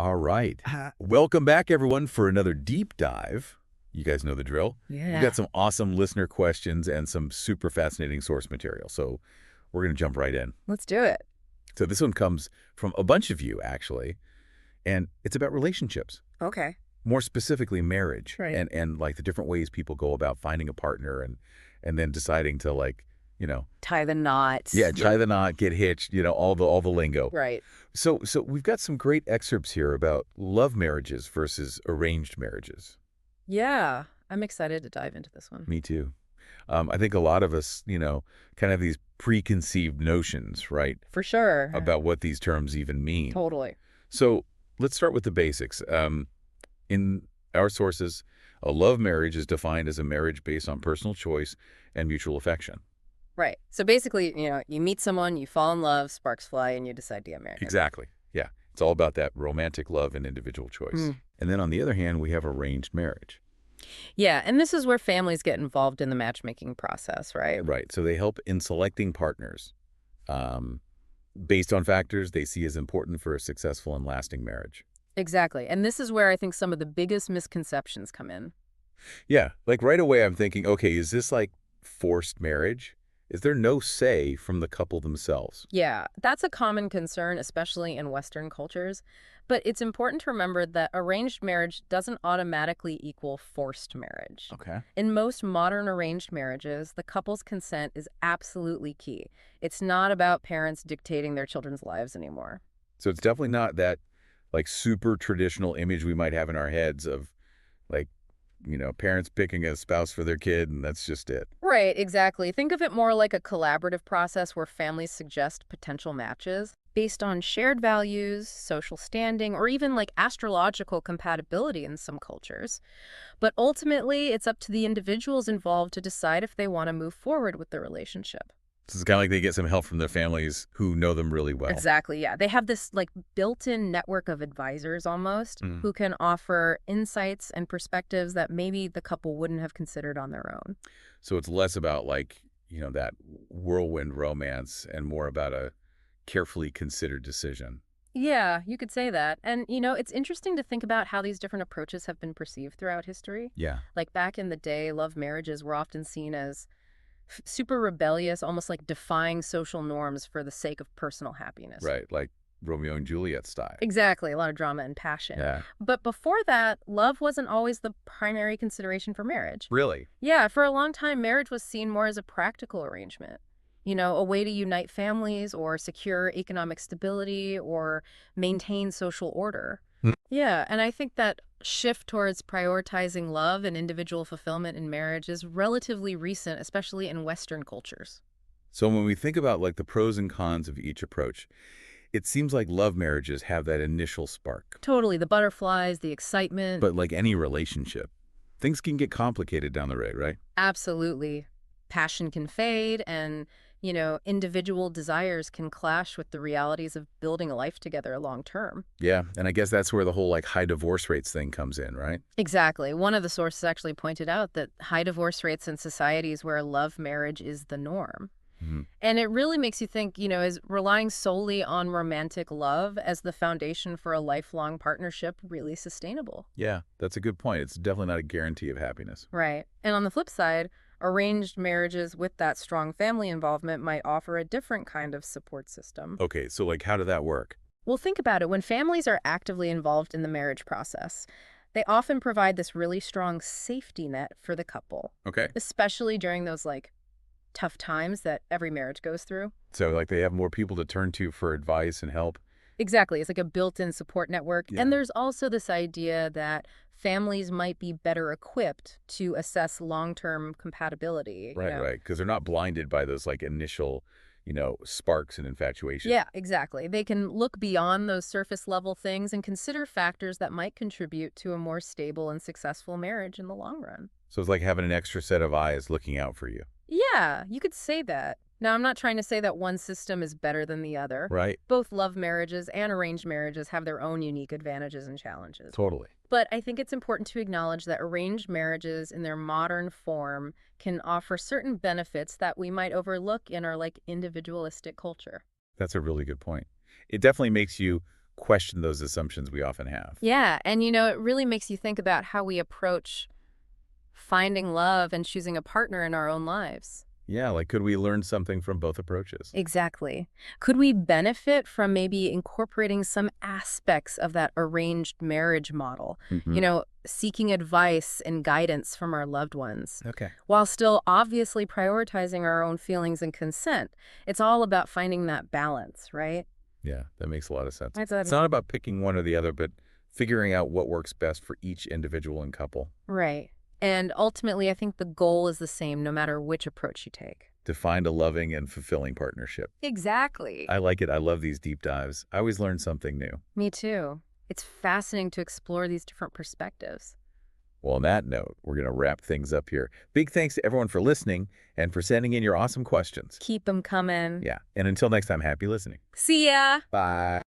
All right. Uh, Welcome back, everyone, for another deep dive. You guys know the drill. We've yeah. got some awesome listener questions and some super fascinating source material. So we're going to jump right in. Let's do it. So this one comes from a bunch of you, actually, and it's about relationships, Okay. more specifically marriage, Right. and like the different ways people go about finding a partner and then deciding to Tie the knot. yeah, tie the knot, get hitched, all the lingo. Right. So we've got some great excerpts here about love marriages versus arranged marriages. Yeah. I'm excited to dive into this one. Me too. I think a lot of us, kind of have these preconceived notions, right, For sure. about what these terms even mean. Totally. So let's start with the basics. In our sources, a love marriage is defined as a marriage based on personal choice and mutual affection. Right. So basically, you meet someone, you fall in love, sparks fly, and you decide to get married. Exactly. Yeah. It's all about that romantic love and individual choice. Mm. And then on the other hand, we have arranged marriage. Yeah. And this is where families get involved in the matchmaking process, right? Right. So they help in selecting partners um, based on factors they see as important for a successful and lasting marriage. Exactly. And this is where I think some of the biggest misconceptions come in. Yeah. Like right away, I'm thinking, okay, is this like forced marriage? Is there no say from the couple themselves? Yeah, that's a common concern, especially in Western cultures. But it's important to remember that arranged marriage doesn't automatically equal forced marriage. Okay. In most modern arranged marriages, the couple's consent is absolutely key. It's not about parents dictating their children's lives anymore. So it's definitely not that like super traditional image we might have in our heads of like, parents picking a spouse for their kid and that's just it. Right, exactly. Think of it more like a collaborative process where families suggest potential matches based on shared values, social standing, or even like astrological compatibility in some cultures. But ultimately, it's up to the individuals involved to decide if they want to move forward with the relationship. So it's kind of like they get some help from their families who know them really well. Exactly, yeah. They have this like built-in network of advisors almost Mm. who can offer insights and perspectives that maybe the couple wouldn't have considered on their own. So it's less about like, that whirlwind romance and more about a carefully considered decision. Yeah, you could say that. And, it's interesting to think about how these different approaches have been perceived throughout history. Yeah. Like back in the day, love marriages were often seen as super rebellious, almost like defying social norms for the sake of personal happiness. Right. Like Romeo and Juliet style. Exactly, a lot of drama and passion. Yeah. But before that, love wasn't always the primary consideration for marriage. Really? Yeah, for a long time, marriage was seen more as a practical arrangement. A way to unite families or secure economic stability or maintain social order. Hmm. Yeah, and I think that shift towards prioritizing love and individual fulfillment in marriage is relatively recent, especially in Western cultures. So when we think about like the pros and cons of each approach, it seems like love marriages have that initial spark. Totally, the butterflies, the excitement. But like any relationship, things can get complicated down the road, right? Absolutely. Passion can fade and, individual desires can clash with the realities of building a life together long term. Yeah. And I guess that's where the whole like high divorce rates thing comes in, right? Exactly. One of the sources actually pointed out that high divorce rates in societies where love marriage is the norm. Mhm. And it really makes you think, is relying solely on romantic love as the foundation for a lifelong partnership really sustainable? Yeah, that's a good point. It's definitely not a guarantee of happiness. Right. And on the flip side, arranged marriages with that strong family involvement might offer a different kind of support system. Okay, so like how did that work? Well, think about it. When families are actively involved in the marriage process, they often provide this really strong safety net for the couple, Okay. especially during those like tough times that every marriage goes through. So like they have more people to turn to for advice and help. Exactly. It's like a built-in support network. Yeah. And there's also this idea that families might be better equipped to assess long-term compatibility. Right. Because they're not blinded by those like initial, sparks and infatuation. Yeah, exactly. They can look beyond those surface level things and consider factors that might contribute to a more stable and successful marriage in the long run. So it's like having an extra set of eyes looking out for you. Yeah, you could say that. Now, I'm not trying to say that one system is better than the other. Right? Both love marriages and arranged marriages have their own unique advantages and challenges. Totally. But I think it's important to acknowledge that arranged marriages in their modern form can offer certain benefits that we might overlook in our like individualistic culture. That's a really good point. It definitely makes you question those assumptions we often have. Yeah, and it really makes you think about how we approach finding love and choosing a partner in our own lives. Yeah, like could we learn something from both approaches? Exactly. Could we benefit from maybe incorporating some aspects of that arranged marriage model? Hmm. Seeking advice and guidance from our loved ones, Okay. while still obviously prioritizing our own feelings and consent. It's all about finding that balance, right? Yeah, that makes a lot of sense. That's It's not about picking one or the other, but figuring out what works best for each individual and couple. right. And ultimately, I think the goal is the same no matter which approach you take. To find a loving and fulfilling partnership. Exactly. I like it. I love these deep dives. I always learn something new. Me too. It's fascinating to explore these different perspectives. Well, on that note, we're going to wrap things up here. Big thanks to everyone for listening and for sending in your awesome questions. Keep them coming. Yeah. And until next time, happy listening. See ya! Bye.